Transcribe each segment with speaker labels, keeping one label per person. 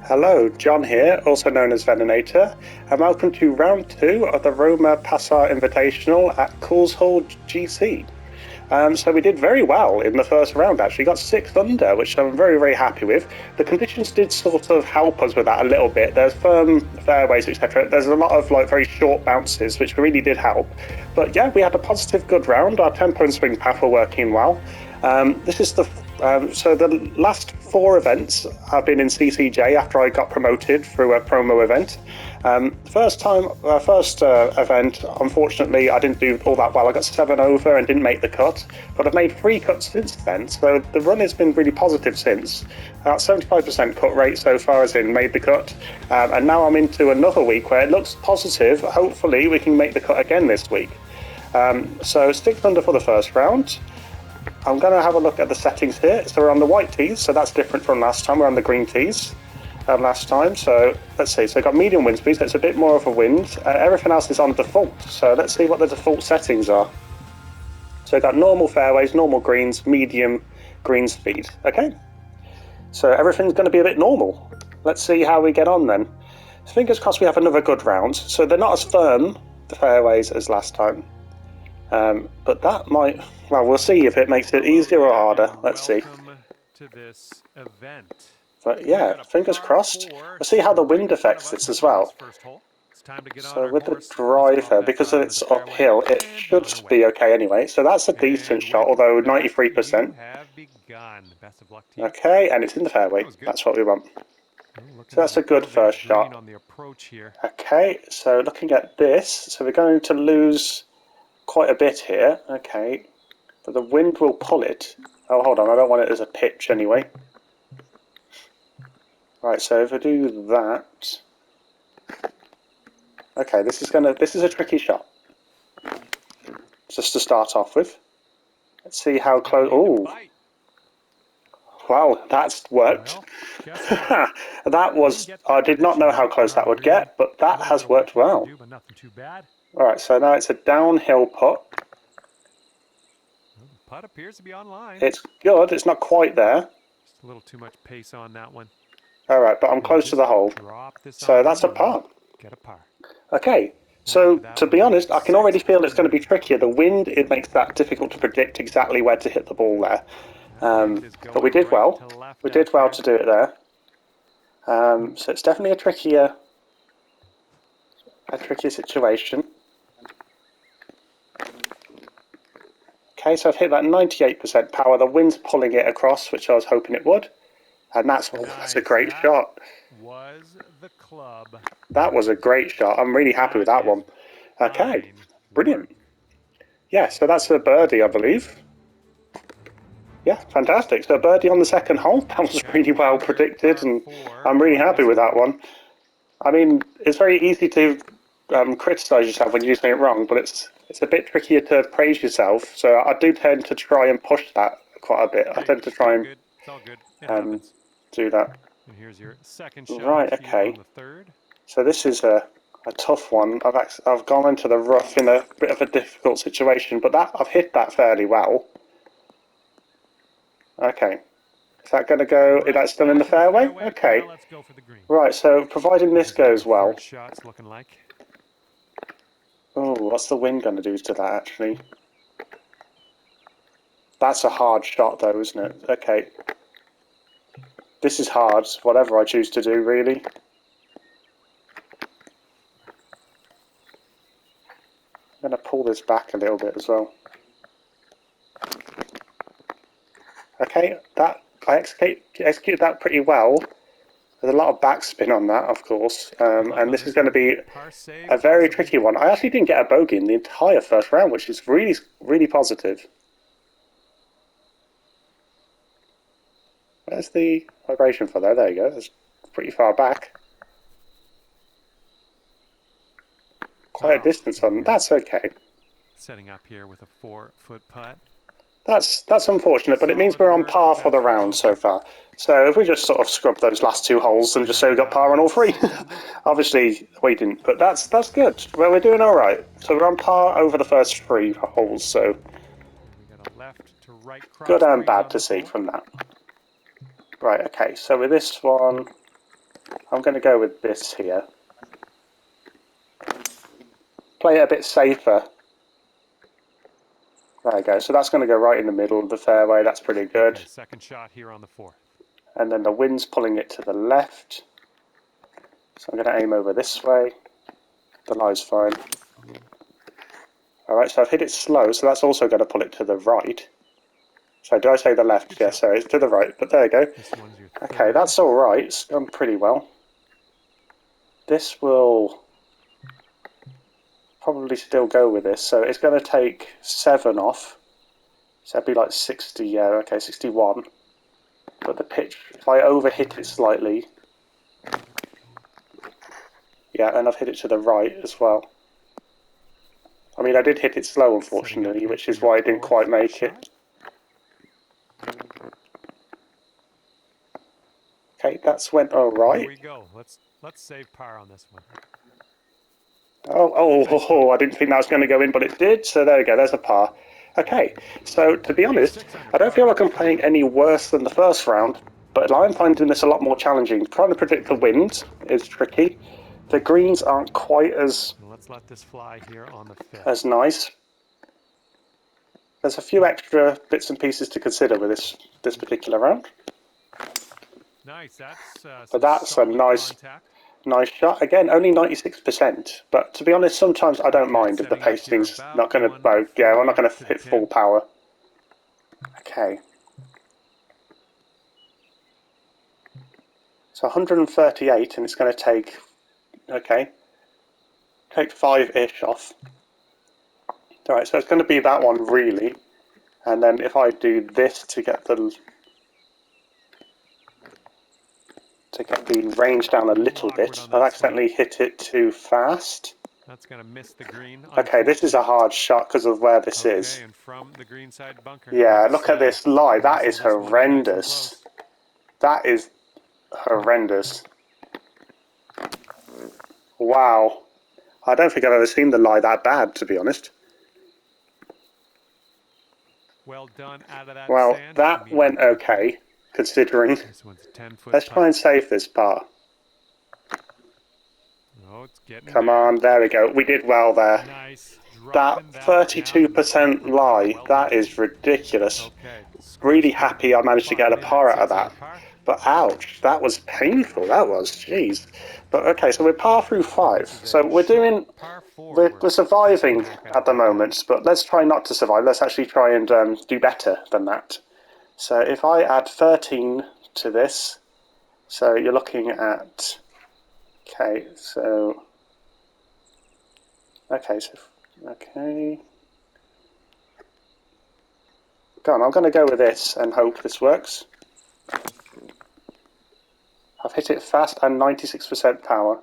Speaker 1: Hello, John here, also known as Veninator, and welcome to round 2 of the Romeo Pasar Invitational at Hall GC. So we did very well in the first round, actually. Got 6th under, which I'm very, very happy with. The conditions did sort of help us with that a little bit. There's firm fairways, etc. There's a lot of very short bounces, which really did help. But yeah, we had a positive, good round. Our tempo and swing path were working well. This is the so the last 4 events have been in CCJ after I got promoted through a promo event. First event, unfortunately, I didn't do all that well. I got 7 over and didn't make the cut, but I've made 3 cuts since then, so the run has been really positive since. About 75% cut rate so far, as in made the cut, and now I'm into another week where it looks positive. Hopefully we can make the cut again this week. So 6 under for the first round. I'm going to have a look at the settings here. So we're on the white tees, so that's different from last time. We're on the green tees last time. So let's see. So I've got medium wind speed, so it's a bit more of a wind. Everything else is on default. So let's see what the default settings are. So I've got normal fairways, normal greens, medium green speed. Okay. So everything's going to be a bit normal. Let's see how we get on then. Fingers crossed we have another good round. So they're not as firm, the fairways, as last time. But that might, well, we'll see if it makes it easier or harder. Let's see.
Speaker 2: To this event.
Speaker 1: But yeah, fingers crossed. We'll see how the wind affects this as well. So with the driver, because it's uphill, it should be okay anyway. So that's a decent shot, although 93%. Okay, and it's in the fairway. That's what we want. So that's a good first shot. Okay, so looking at this, so we're going to lose quite a bit here. Okay, but the wind will pull it. Oh, hold on, I don't want it as a pitch anyway. Right, so if I do that, okay, this is a tricky shot. Just to start off with. Let's see how close. Oh, wow, that's worked. That was, I did not know how close that would get, but that has worked well. Alright, so now it's a downhill putt.
Speaker 2: Putt appears to be online.
Speaker 1: It's good, it's not quite there.
Speaker 2: Just a little too much pace on that one.
Speaker 1: Alright, but I'm close to the hole. So that's a par.
Speaker 2: Get a par.
Speaker 1: Okay, so to be honest, I can already feel it's going to be trickier. The wind, it makes that difficult to predict exactly where to hit the ball there. But we did well. We did well to do it there. So it's definitely a trickier situation. Okay, so I've hit that 98% power. The wind's pulling it across, which I was hoping it would. And that's a great shot. That was a great shot. I'm really happy with that one. Okay, brilliant. Yeah, so that's a birdie, I believe. Yeah, fantastic. So a birdie on the second hole. That was really well predicted, and I'm really happy with that one. I mean, it's very easy to criticise yourself when you do something wrong, but it's a bit trickier to praise yourself. So I do tend to try and push that quite a bit. I tend to try and do that. Right, okay. So this is a tough one. I've gone into the rough in a bit of a difficult situation, but I've hit that fairly well. Okay. Is that going to go? Is that still in the fairway? Okay. Right, so providing this goes well. Oh, what's the wind going to do to that, actually? That's a hard shot, though, isn't it? Okay. This is hard, whatever I choose to do, really. I'm going to pull this back a little bit as well. Okay, I executed that pretty well. There's a lot of backspin on that, of course, and this is going to be a very tricky one. I actually didn't get a bogey in the entire first round, which is really, really positive. Where's the vibration for there? There you go. It's pretty far back. Quite a distance on. That's okay.
Speaker 2: Setting up here with a 4-foot putt.
Speaker 1: That's unfortunate, but it means we're on par for the round so far. So if we just sort of scrub those last 2 holes and just say we got par on all 3, obviously we didn't, but that's good. Well, we're doing all right. So we're on par over the first 3 holes. So good and bad to see from that. Right. Okay. So with this one, I'm going to go with this here. Play it a bit safer. There we go. So that's going to go right in the middle of the fairway. That's pretty good.
Speaker 2: Okay, second shot here on the 4th.
Speaker 1: And then the wind's pulling it to the left. So I'm going to aim over this way. The lie's fine. Alright, so I've hit it slow, so that's also going to pull it to the right. So do I say the left? Yeah, sorry, it's to the right, but there you go.
Speaker 2: This one's your
Speaker 1: Okay,
Speaker 2: third.
Speaker 1: that's alright. It's gone pretty well. This will probably still go with this, so it's going to take 7 off. So it'd be like 60, yeah, okay, 61. But the pitch, if I overhit it slightly, yeah, and I've hit it to the right as well. I mean, I did hit it slow, unfortunately, which is why I didn't quite make it. Okay, that's went all right.
Speaker 2: Here we go. Let's save par on this one.
Speaker 1: Oh, I didn't think that was going to go in, but it did, so there we go, there's a par. Okay, so to be honest, I don't feel like I'm playing any worse than the first round, but I'm finding this a lot more challenging. Trying to predict the wind is tricky. The greens aren't quite as
Speaker 2: Let's let this fly here on the 5th.
Speaker 1: as nice. There's a few extra bits and pieces to consider with this particular round.
Speaker 2: Nice, that's
Speaker 1: But that's a nice shot. Again, only 96%. But to be honest, sometimes I don't mind if the pasting's not going to, well, yeah, I'm not going to hit full power. Okay. So 138, and it's going to take, okay, take 5-ish off. Alright, so it's going to be that one, really. And then if I do this to get the range down a little bit, I've accidentally hit it too fast.
Speaker 2: That's going to miss the green.
Speaker 1: Okay, this is a hard shot because of where this is.
Speaker 2: And from the green side bunker.
Speaker 1: Yeah, look at this lie. That is horrendous. That is horrendous. Wow. I don't think I've ever seen the lie that bad, to be honest.
Speaker 2: Well done out of that
Speaker 1: well,
Speaker 2: sand.
Speaker 1: that went okay, considering.
Speaker 2: This one's a 10-foot
Speaker 1: Let's try and save this par.
Speaker 2: Oh, it's getting
Speaker 1: Come on, there we go. We did well there.
Speaker 2: Nice.
Speaker 1: That 32% lie, that is ridiculous. Really happy I managed to get a par out of that. But ouch, that was painful, that was, jeez. But okay, so we're par through 5. So we're surviving at the moment, but let's try not to survive. Let's actually try and do better than that. So if I add 13 to this, so you're looking at, okay, so okay. Go on, I'm going to go with this and hope this works. I've hit it fast and 96% power.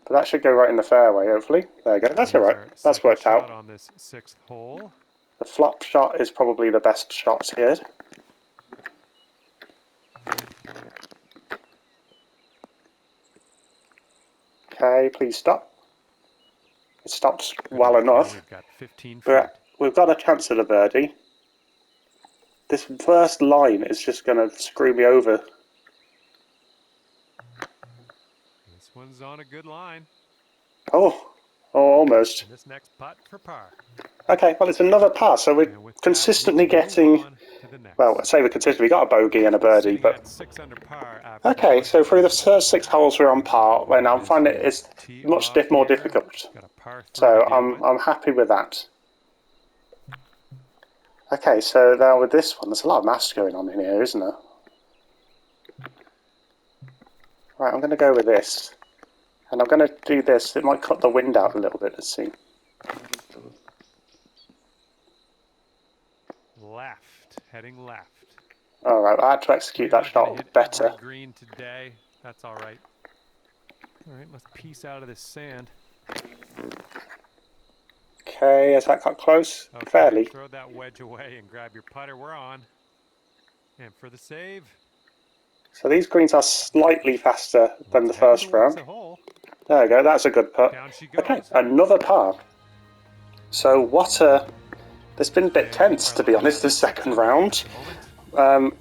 Speaker 1: But that should go right in the fairway, hopefully. There you go. That's alright. That's worked out.
Speaker 2: On this 6th hole.
Speaker 1: The flop shot is probably the best shot here. Okay, please stop. It stopped well enough.
Speaker 2: We've got 15
Speaker 1: but we've got a chance at a birdie. This first line is just going to screw me over.
Speaker 2: This one's on a good line.
Speaker 1: Oh, almost.
Speaker 2: And this next putt for par.
Speaker 1: Okay, well, it's another par, so we're consistently getting, well, I say we're consistently, we got a bogey and a birdie, but, okay, so through the first 6 holes we're on par, and I'm finding it's much more difficult, so I'm happy with that. Okay, so now with this one, there's a lot of maths going on in here, isn't there? Right, I'm going to go with this, and I'm going to do this, it might cut the wind out a little bit, let's see.
Speaker 2: Left, heading left.
Speaker 1: Alright, I had to execute that shot better.
Speaker 2: Green today. That's alright. Alright, let's piece out of this sand.
Speaker 1: Okay, has that got close?
Speaker 2: Okay,
Speaker 1: fairly.
Speaker 2: Throw that wedge away and grab your putter. We're on. And for the save.
Speaker 1: So these greens are slightly faster than the first round. There we go, that's a good putt. Okay, another par. So what a... It's been a bit tense, to be honest, this second round. I'm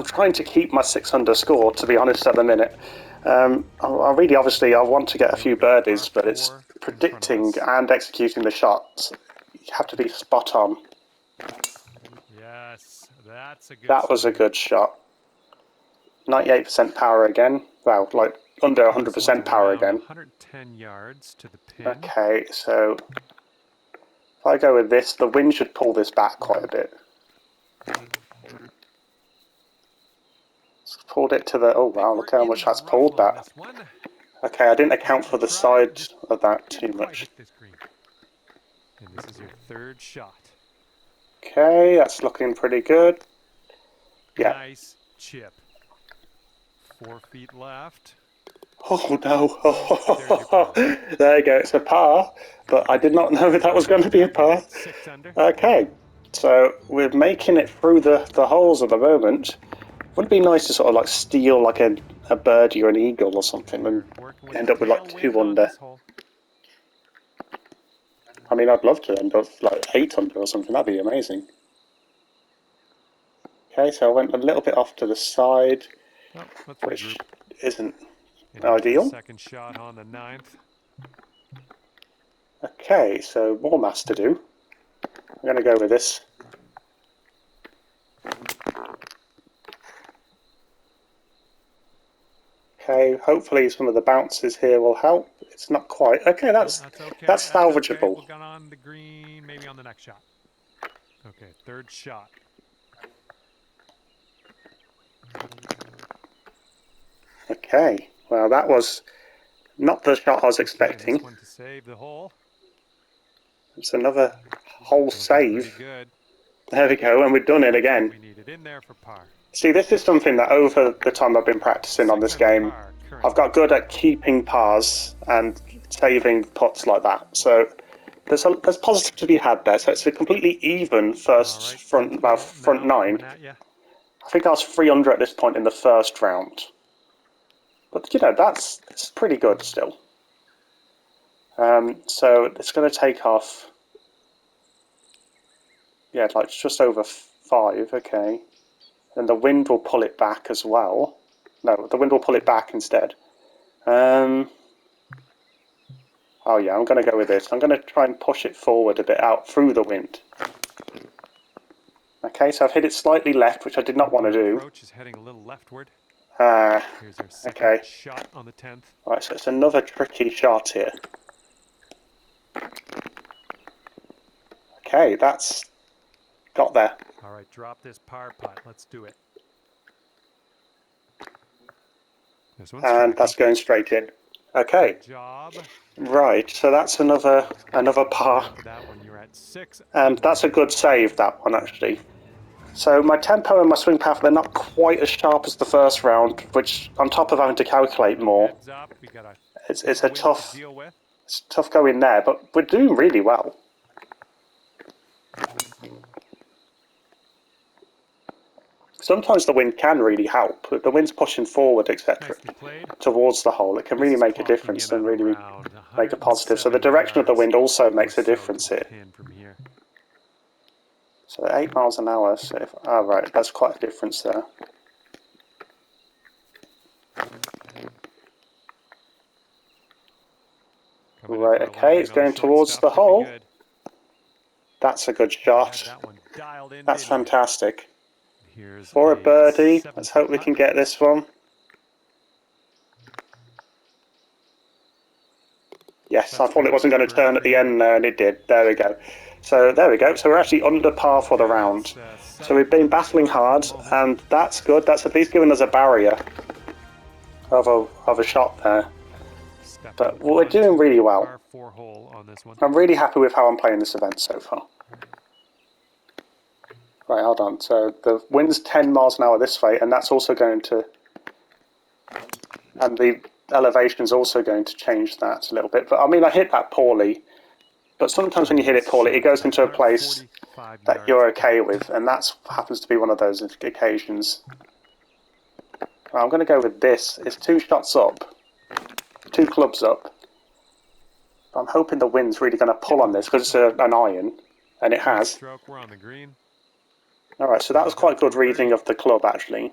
Speaker 1: trying to keep my 600 score, to be honest, at the minute. I really, obviously, I want to get a few birdies, but it's
Speaker 2: Par 4 in front of
Speaker 1: predicting
Speaker 2: us.
Speaker 1: and executing the shots. You have to be spot on.
Speaker 2: Yes, that's a good
Speaker 1: That was a
Speaker 2: swing.
Speaker 1: good shot. 98% power again. Well, like under
Speaker 2: This one's
Speaker 1: 100% power
Speaker 2: around
Speaker 1: again.
Speaker 2: 110 yards to the pin.
Speaker 1: Okay, so if I go with this, the wind should pull this back quite a bit. It's pulled it to the... Oh wow, look how much that's pulled
Speaker 2: On
Speaker 1: that.
Speaker 2: this one.
Speaker 1: Okay, I didn't account for the side of that too
Speaker 2: Didn't quite
Speaker 1: much.
Speaker 2: hit this green. And this is your third shot.
Speaker 1: Okay, that's looking pretty good. Yeah.
Speaker 2: Nice chip. 4 feet left.
Speaker 1: Oh no.
Speaker 2: There's your par.
Speaker 1: There you go, it's a par, but I did not know that was going to be a par.
Speaker 2: 6 under.
Speaker 1: Okay, so we're making it through the holes at the moment. Wouldn't it be nice to sort of like steal like a birdie or an eagle or something and end up with like 2 under? I mean, I'd love to end up like 8 under or something, that'd be amazing. Okay, so I went a little bit off to the side, which isn't ideal.
Speaker 2: Second shot on the 9th.
Speaker 1: Okay, so more maths to do. I'm going to go with this. Okay, hopefully some of the bounces here will help. It's not quite. Okay, that's salvageable.
Speaker 2: Okay. We'll get on the green, maybe on the next shot. Okay, third shot.
Speaker 1: Okay, well that was not the shot I was expecting.
Speaker 2: This one to save the hole.
Speaker 1: It's another hole save.
Speaker 2: Good.
Speaker 1: There we go, and we've done it again.
Speaker 2: We needed in there for par.
Speaker 1: See, this is something that over the time I've been practicing on this game, I've got good at keeping pars and saving putts like that. So there's positive to be had there. So it's a completely even first front 9. I think I was 3 under at this point in the first round. But you know, it's pretty good still. So it's going to take off. Yeah, like just over 5. Okay. And the wind will pull it back as well. No, the wind will pull it back instead. Oh yeah, I'm going to go with this. I'm going to try and push it forward a bit out through the wind. Okay, so I've hit it slightly left, which I did not want to do.
Speaker 2: Approach is heading a little leftward.
Speaker 1: Here's
Speaker 2: our second shot on the 10th.
Speaker 1: All right, so it's another tricky shot here. Okay, that's got there.
Speaker 2: All right, drop this par putt. Let's do it.
Speaker 1: And that's going straight in. Okay.
Speaker 2: Good job.
Speaker 1: Right, so that's another par.
Speaker 2: That one, you're at 6.
Speaker 1: And that's a good save, that one actually. So my tempo and my swing path, they're not quite as sharp as the first round, which on top of having to calculate more, it's tough going there, but we're doing really well. Sometimes the wind can really help. If the wind's pushing forward, etc., towards the hole, it can really make a difference and really make a positive. So the direction of the wind also makes a difference here. So 8 miles an hour, so right, that's quite a difference there. Right, okay, it's going towards the hole. That's a good shot. That's fantastic. For a birdie, let's hope we can get this one. Yes, I thought it wasn't going to turn at the end there, and it did. There we go. So there we go. So we're actually under par for the round. So we've been battling hard, and that's good. That's at least given us a barrier of a shot there. But we're doing really well. I'm really happy with how I'm playing this event so far. Right, hold on. So the wind's 10 miles an hour this way, and that's also going to... And the elevation's also going to change that a little bit. But I mean, I hit that poorly. But sometimes when you hit it poorly, it goes into a place that you're okay with, and that happens to be one of those occasions. Well, I'm going to go with this. It's 2 shots up, 2 clubs up. I'm hoping the wind's really going to pull on this because it's an iron, and it has. Alright, so that was quite good reading of the club, actually.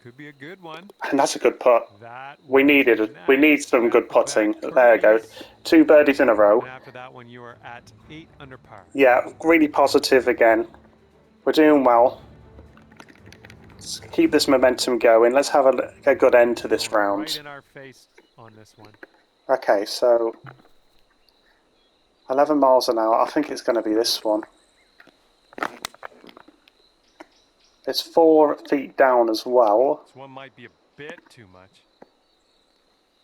Speaker 2: Could be a good one.
Speaker 1: And that's a good putt.
Speaker 2: That
Speaker 1: We
Speaker 2: was
Speaker 1: need
Speaker 2: nice.
Speaker 1: some good putting.
Speaker 2: Back-to-back
Speaker 1: There you go.
Speaker 2: birdies.
Speaker 1: 2 birdies in a row.
Speaker 2: And after that one, you are at 8 under par.
Speaker 1: Yeah, really positive again. We're doing well. Let's keep this momentum going. Let's have a good end to this
Speaker 2: Going
Speaker 1: round.
Speaker 2: right in our face on this one.
Speaker 1: Okay, so 11 miles an hour. I think it's going to be this one. It's 4 feet down as well.
Speaker 2: This one might be a bit too much.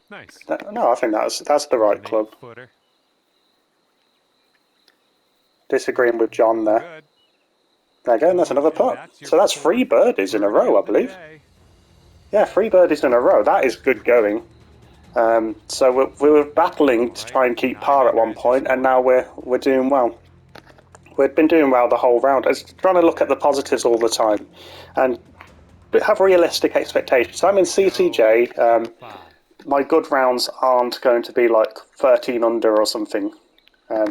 Speaker 2: Nice.
Speaker 1: No, I think that's the right club.
Speaker 2: 8-footer.
Speaker 1: Disagreeing with John there.
Speaker 2: Good.
Speaker 1: There you go, and that's another
Speaker 2: And
Speaker 1: putt.
Speaker 2: that's your
Speaker 1: So that's 3
Speaker 2: fourth
Speaker 1: birdies in a
Speaker 2: birdie
Speaker 1: row, I
Speaker 2: of the
Speaker 1: believe.
Speaker 2: day.
Speaker 1: Yeah, 3 birdies in a row. That is good going. So we were battling to try and keep par at one point, and now we're doing well. We've been doing well the whole round. I was trying to look at the positives all the time, and have realistic expectations. So I'm in CTJ. My good rounds aren't going to be like 13 under or something.
Speaker 2: Yeah,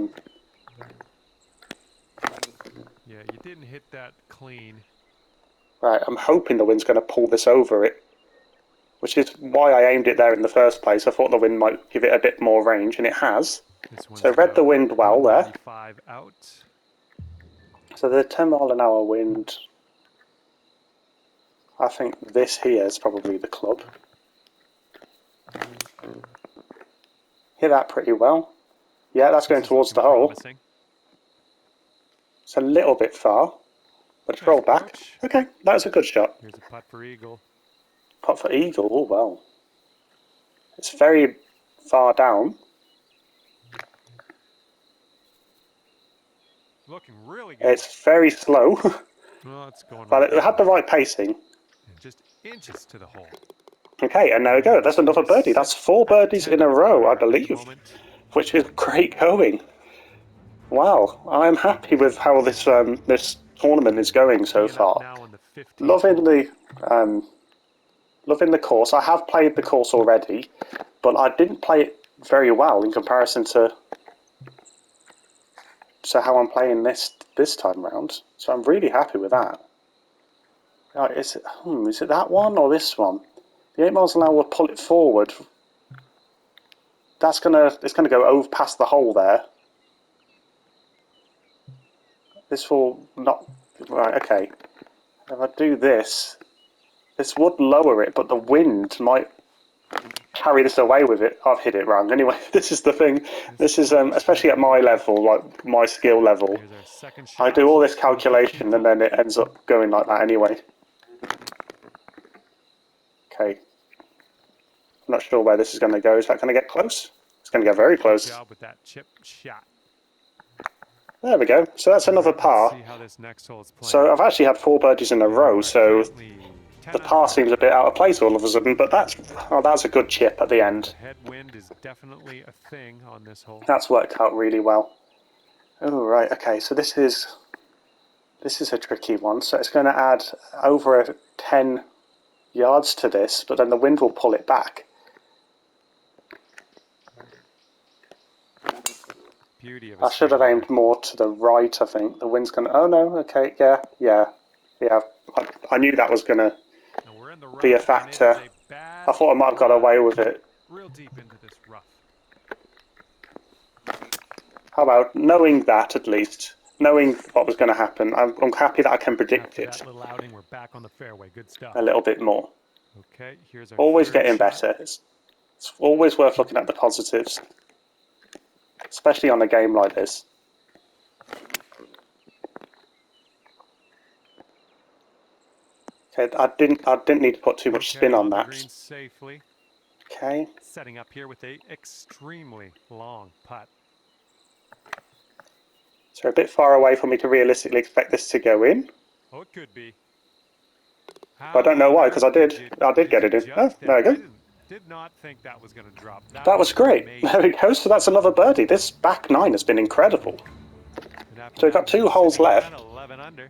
Speaker 2: you didn't hit that clean.
Speaker 1: Right, I'm hoping the wind's going to pull this over it, which is why I aimed it there in the first place. I thought the wind might give it a bit more range, and it has. So read the wind well there.
Speaker 2: Out.
Speaker 1: So the 10 mile an hour wind, I think this here is probably the club. Hit that pretty well. Yeah, that's going towards the hole. It's a little bit far, but it's rolled back. Okay, that was a good shot.
Speaker 2: Here's a putt for eagle.
Speaker 1: Putt for eagle, oh well. It's very far down.
Speaker 2: Looking really good.
Speaker 1: It's very slow.
Speaker 2: Well, it's going
Speaker 1: but it had the right pacing.
Speaker 2: And just inches to the hole.
Speaker 1: Okay, and there we go. That's another birdie. That's 4 birdies in a row, I believe, which is great going. Wow, I'm happy with how this this tournament is going so far. Loving the course. I have played the course already, but I didn't play it very well in comparison to how I'm playing this time round. So I'm really happy with that. Right, is it that one or this one? The 8 miles an hour will pull it forward. It's gonna go over past the hole there. This will not. Right, okay. If I do this, this would lower it, but the wind might carry this away with it. I've hit it wrong. Anyway, this is the thing. This is especially at my level, like my skill level. I do all this calculation and then it ends up going like that anyway. Okay. I'm not sure where this is going to go. Is that going to get close? It's going to get very close.
Speaker 2: Good job with that chip shot.
Speaker 1: There we go. So that's another par.
Speaker 2: See how this next hole is playing.
Speaker 1: So I've actually had 4 birdies in a row, so the par seems a bit out of place all of a sudden, but that's a good chip at the end.
Speaker 2: Headwind is definitely a thing on this hole.
Speaker 1: That's worked out really well. Oh, right, okay, so this is a tricky one. So it's going to add over 10 yards to this, but then the wind will pull it back. I should have aimed more to the right, I think. The wind's going to... Oh, no, okay, yeah. I knew that was going to be a factor. I thought I might have got away with it.
Speaker 2: Real deep into this rough.
Speaker 1: How about knowing that, at least? Knowing what was going to happen. I'm happy that I can predict it.
Speaker 2: That little outing, we're back on the fairway. Good stuff.
Speaker 1: A little bit more.
Speaker 2: Okay, here's our
Speaker 1: always getting better. It's always worth looking at the positives. Especially on a game like this. Okay, I didn't need to put too much spin on that.
Speaker 2: Safely.
Speaker 1: Okay.
Speaker 2: Setting up here with a extremely long putt.
Speaker 1: So a bit far away for me to realistically expect this to go in.
Speaker 2: Oh, it could be.
Speaker 1: But I don't know why, because I did get it in. Oh, there we go.
Speaker 2: Did not think that was going to drop.
Speaker 1: That was great. Amazing. There we go. So that's another birdie. This back 9 has been incredible. So we've got 2 holes left.
Speaker 2: 11 under.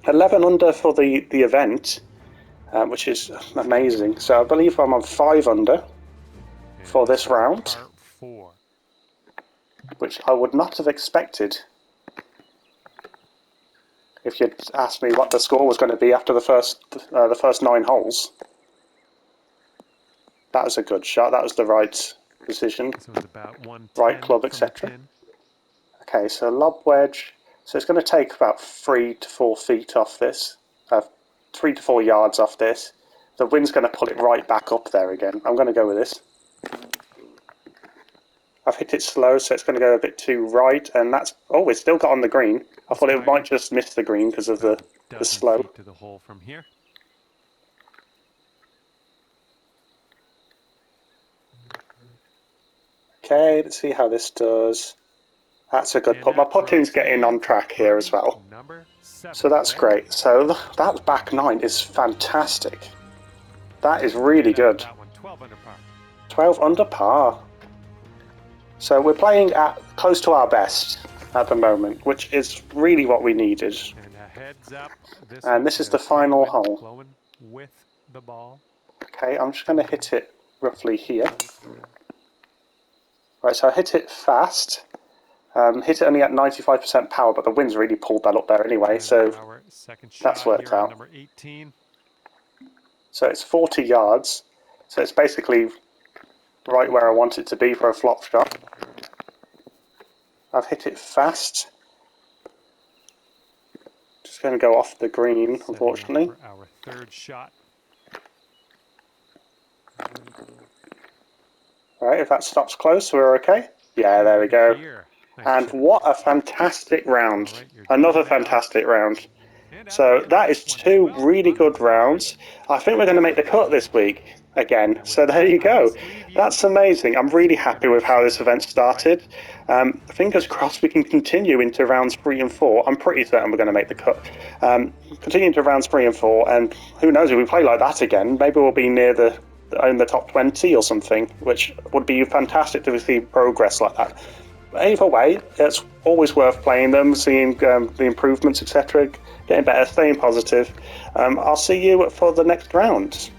Speaker 1: 11 under for the event, which is amazing. So I believe I'm on 5 under for this round, which I would not have expected. if you'd asked me what the score was going to be after the first 9 holes. That was a good shot. That was the right decision.
Speaker 2: This one's about 110
Speaker 1: right club,
Speaker 2: from the
Speaker 1: etc.
Speaker 2: pin.
Speaker 1: Okay, so lob wedge. So it's going to take about 3 to 4 feet off this. 3 to 4 yards off this. The wind's going to pull it right back up there again. I'm going to go with this. I've hit it slow, so it's going to go a bit too right, and that's... Oh, it's still got on the green. I thought it might just miss the green because of the slow.
Speaker 2: Feet to the hole from here.
Speaker 1: Okay, let's see how this does. That's a good putt. My putting's getting on track here as well. So that's great. So that back 9 is fantastic. That is really good. 12 under par. So we're playing at close to our best at the moment, which is really what we needed. And this is the final hole. Okay, I'm just going to hit it roughly here. Right, so I hit it fast. Hit it only at 95% power, but the wind's really pulled that up there anyway, so that's worked out. So it's 40 yards, so it's basically right where I want it to be for a flop shot. I've hit it fast. Just going to go off the green, unfortunately.
Speaker 2: For our third shot.
Speaker 1: Alright, if that stops close, we're okay. Yeah, there we go. And what a fantastic round. Another fantastic round. So that is 2 really good rounds. I think we're going to make the cut this week again. So there you go. That's amazing. I'm really happy with how this event started. Fingers crossed we can continue into rounds 3 and 4. I'm pretty certain we're going to make the cut. Continue into rounds 3 and 4, and who knows, if we play like that again, maybe we'll be near in the top 20 or something, which would be fantastic to see progress like that. Either way, it's always worth playing them, seeing the improvements, etc., getting better, staying positive. I'll see you for the next round.